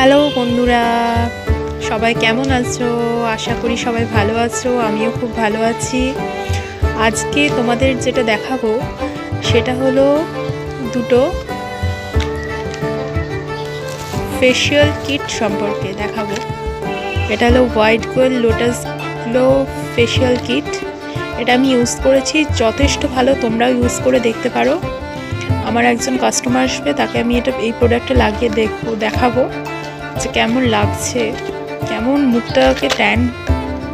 Hello বন্ধুরা, সবাই কেমন আছো? আশা করি সবাই ভালো আছো। আমিও খুব ভালো আছি। আজকে তোমাদের যেটা দেখাবো সেটা হলো দুটো ফেশিয়াল কিট সম্পর্কে দেখাবো। এটা হলো white gold lotus glow facial kit. এটা আমি ইউজ করেছি, যথেষ্ট ভালো। তোমরাও ইউজ করে দেখতে পারো। আমার একজন কাস্টমার আসবে, তাকে আমি এই প্রোডাক্টটা লাগিয়ে দেখাবো যে কেমন লাগছে, কেমন মুখটাকে ট্যান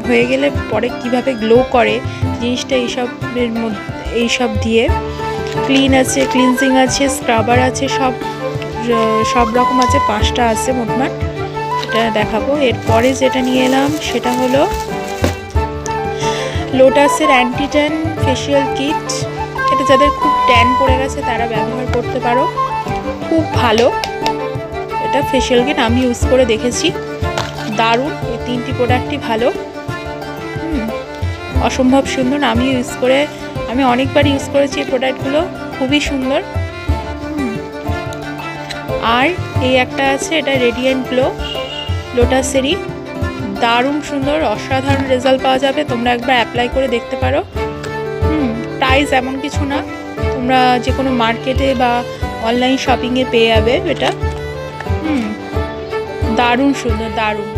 হয়ে গেলে পরে কিভাবে গ্লো করে জিনিসটা। এইসব দিয়ে ক্লিন আছে, ক্লিনজিং আছে, স্ক্রাবার আছে, সব রকম আছে। 5টা আছে মোটমাট। এটা দেখাবো। এরপরে যেটা নিয়ে এলাম সেটা হলো লোটাসের অ্যান্টি ট্যান ফেশিয়াল কিট। এটা যাদের খুব ট্যান পড়ে গেছে তারা ব্যবহার করতে পারো, খুব ভালো। এটা ফেশিয়াল কিট আমি ইউজ করে দেখেছি, দারুণ। এই 3টি প্রোডাক্টই ভালো, অসম্ভব সুন্দর। আমি অনেকবার ইউজ করেছি এই প্রোডাক্টগুলো, খুবই সুন্দর। আর এই একটা আছে, এটা রেডিয়েন্ট গ্লো লোটাসেরই, দারুণ সুন্দর, অসাধারণ রেজাল্ট পাওয়া যাবে। তোমরা একবার অ্যাপ্লাই করে দেখতে পারো। প্রাইস এমন কিছু না, তোমরা যে কোনো মার্কেটে বা অনলাইন শপিংয়ে পেয়ে যাবে এটা। দারুণ সুন্দর, দারুণ।